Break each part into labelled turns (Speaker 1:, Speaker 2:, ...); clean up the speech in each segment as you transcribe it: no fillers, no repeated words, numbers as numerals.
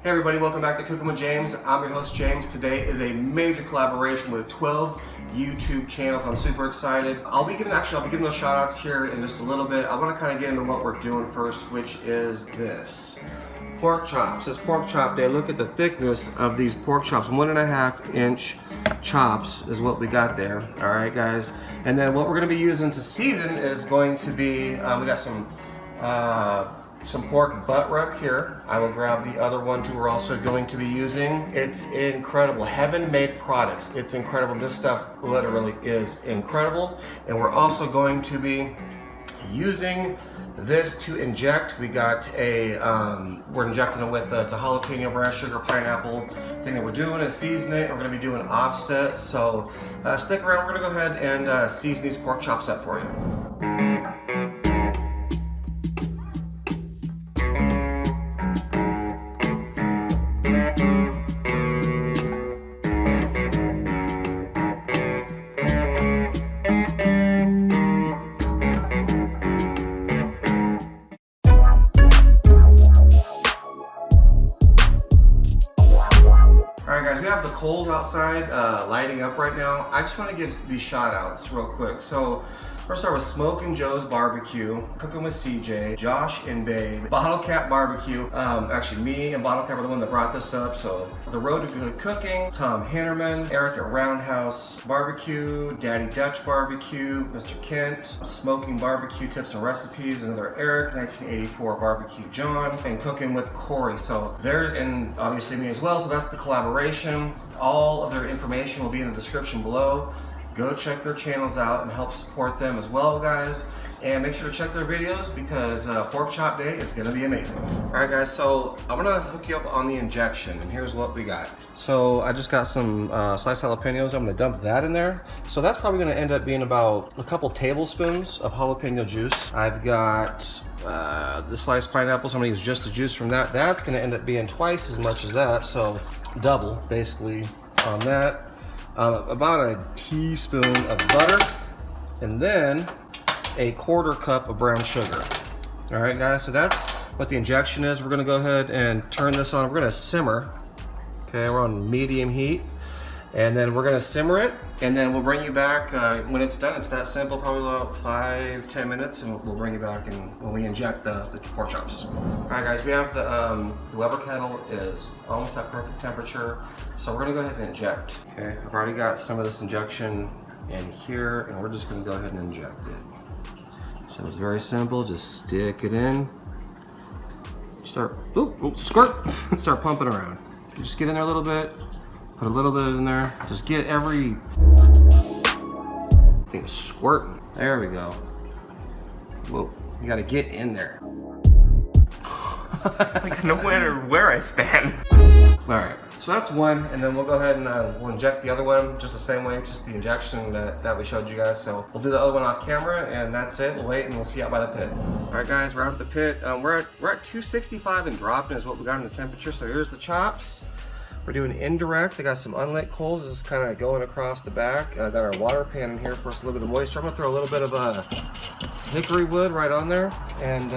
Speaker 1: Hey everybody, welcome back to Cookin With James. I'm your host James. Today is a major collaboration with 12 YouTube channels. I'm super excited. I'll be giving those shout outs here in just a little bit. I want to kind of get into what we're doing first, which is this. Pork chops. This pork chop day. Look at the thickness of these pork chops. 1.5 inch chops is what we got there. All right, guys. And then what we're going to be using to season is going to be, we got some pork butt rack here. I will grab the other one too. We're also going to be using. It's incredible. Heaven-made products. It's incredible. This stuff literally is incredible. And we're also going to be using this to inject. We got a, we're injecting it with it's a jalapeno, brown sugar, pineapple thing that we're doing is season it. We're going to be doing offset. So stick around. We're going to go ahead and season these pork chops up for you. Alright guys, we have the coals outside lighting up right now. I just want to give these shout outs real quick. So we're gonna start with Smokin' Joe's Barbecue, Cookin' with CJ, Josh and Babe, Bottle Cap Barbecue. Actually me and Bottle Cap are the one that brought this up. So The Road to Good Cooking, Tom Hinnerman, Eric at Roundhouse Barbecue, Daddy Dutch Barbecue, Mr. Kent, Smoking Barbecue Tips and Recipes, another Eric, 1984 Barbecue John, and Cookin' with Corey. So there's, and obviously me as well, so that's the collaboration. All of their information will be in the description below. Go check their channels out and help support them as well, guys. And make sure to check their videos because Pork Chop Day is gonna be amazing. All right, guys, so I'm gonna hook you up on the injection, and here's what we got. So I just got some sliced jalapenos. I'm gonna dump that in there. So that's probably gonna end up being about a couple tablespoons of jalapeno juice. I've got the sliced pineapples. I'm gonna use just the juice from that. That's gonna end up being twice as much as that, so double, basically, on that. About a teaspoon of butter, and then a 1/4 cup of brown sugar. All right, guys, so that's what the injection is. We're gonna go ahead and turn this on. We're gonna simmer. Okay, we're on medium heat, and then we're gonna simmer it, and then we'll bring you back when it's done. It's that simple, probably about 5-10 minutes, and we'll bring you back and when we inject the pork chops. All right, guys, we have the Weber kettle is almost at perfect temperature, so we're gonna go ahead and inject. Okay, I've already got some of this injection in here, and we're just gonna go ahead and inject it. So it's very simple, just stick it in. Start, squirt, start pumping around. You just get in there a little bit, put a little bit in there. Just get every thing squirting. There we go. Whoa, you gotta get in there.
Speaker 2: Like no matter where I stand.
Speaker 1: All right, so that's one, and then we'll go ahead and we'll inject the other one just the same way, just the injection that we showed you guys. So we'll do the other one off camera, and that's it. We'll wait, and we'll see you out by the pit. All right, guys, we're out at the pit. We're at 265 and dropping is what we got in the temperature. So here's the chops. We're doing indirect. I got some unlit coals. This is kind of going across the back. I got our water pan in here for us, a little bit of moisture. I'm gonna throw a little bit of hickory wood right on there, and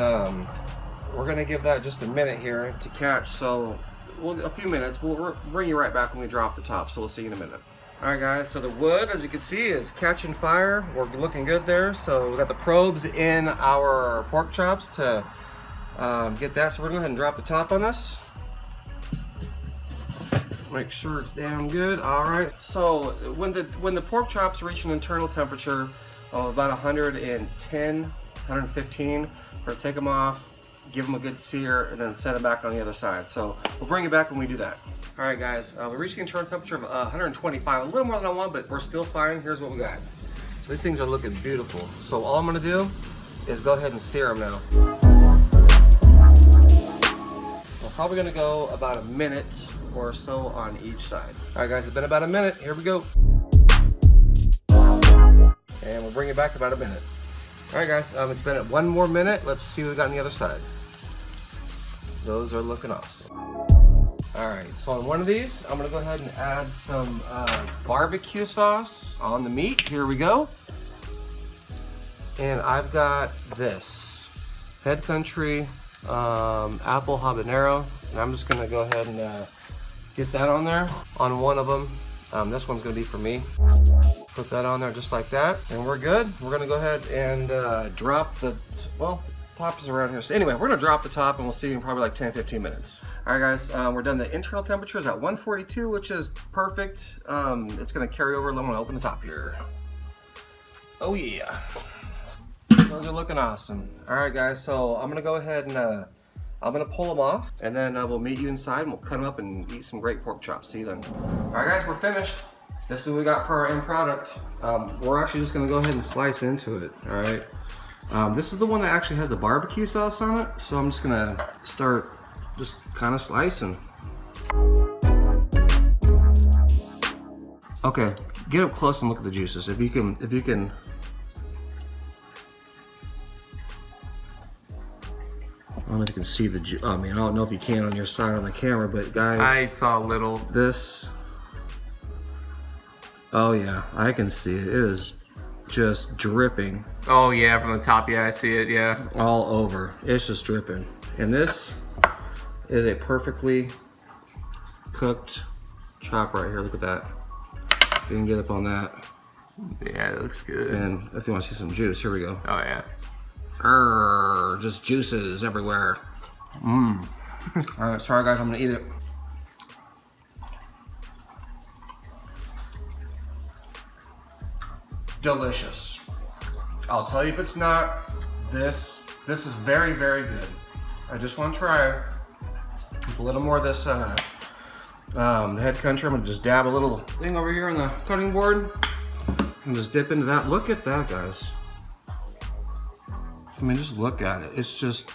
Speaker 1: we're gonna give that just a minute here to catch. So a few minutes. We'll bring you right back when we drop the top. So we'll see you in a minute. All right, guys. So the wood, as you can see, is catching fire. We're looking good there. So we got the probes in our pork chops to get that. So we're gonna go ahead and drop the top on this. Make sure it's down good. All right. So when the pork chops reach an internal temperature of about 110, 115, we're gonna take them off, give them a good sear, and then set them back on the other side. So we'll bring you back when we do that. All right, guys. We reached the internal temperature of 125, a little more than I want, but we're still fine. Here's what we got. So these things are looking beautiful. So all I'm gonna do is go ahead and sear them now. We're probably gonna go about a minute or so on each side. All right, guys, it's been about a minute. Here we go. And we'll bring it back about a minute. All right, guys, it's been at 1 more minute. Let's see what we got on the other side. Those are looking awesome. All right, so on one of these, I'm gonna go ahead and add some barbecue sauce on the meat. Here we go. And I've got this Head Country apple habanero, and I'm just gonna go ahead and get that on there on one of them. This one's gonna be for me. Put that on there just like that, and we're good. We're gonna go ahead and drop the, well, top is around here. So anyway, we're gonna drop the top and we'll see you in probably like 10-15 minutes. All right guys, we're done. The internal temperature is at 142, which is perfect. It's gonna carry over. I'm gonna open the top here. Oh yeah, those are looking awesome. All right guys, so I'm gonna go ahead and I'm gonna pull them off, and then we'll meet you inside and we'll cut them up and eat some great pork chops. See you then. All right guys, we're finished. This is what we got for our end product. We're actually just gonna go ahead and slice into it, all right? This is the one that actually has the barbecue sauce on it, so I'm just gonna start just kind of slicing. Okay, get up close and look at the juices. If you can. I don't know if you can see the juice. I mean, I don't know if you can on your side on the camera, but guys.
Speaker 2: I saw a little.
Speaker 1: This. Oh yeah, I can see it. It is just dripping.
Speaker 2: Oh yeah, from the top, yeah, I see it, yeah.
Speaker 1: All over. It's just dripping. And this is a perfectly cooked chop right here. Look at that. You can get up on that.
Speaker 2: Yeah, it looks good.
Speaker 1: And if you want to see some juice, here we go.
Speaker 2: Oh yeah.
Speaker 1: Just juices everywhere. All right, sorry guys, I'm gonna eat it. Delicious. I'll tell you if it's not. This is very, very good. I just want to try with a little more of this head country. I'm gonna just dab a little thing over here on the cutting board and just dip into that. Look at that, guys. I mean, just look at it. It's just,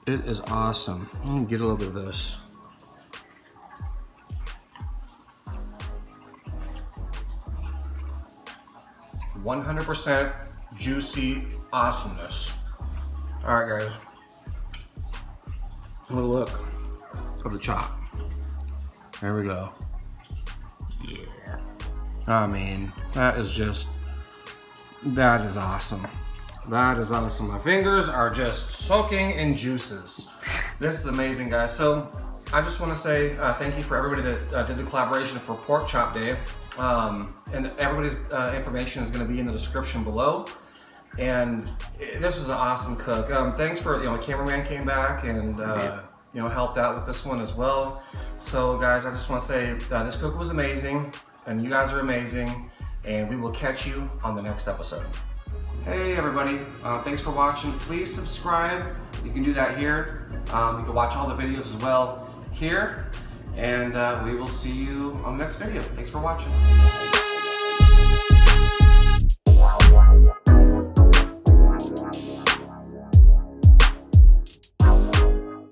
Speaker 1: it is awesome. Let me get a little bit of this. %, juicy awesomeness. All right, guys. A little look of the chop. There we go.
Speaker 2: Yeah.
Speaker 1: I mean, that is just, that is awesome. That is awesome. My fingers are just soaking in juices. This is amazing, guys. So I just want to say thank you for everybody that did the collaboration for Pork Chop Day. And everybody's information is going to be in the description below. And this was an awesome cook. Thanks for, the cameraman came back and helped out with this one as well. So guys, I just want to say this cook was amazing, and you guys are amazing, and we will catch you on the next episode. Hey everybody, thanks for watching. Please subscribe. You can do that here. You can watch all the videos as well here. And we will see you on the next video. Thanks for watching.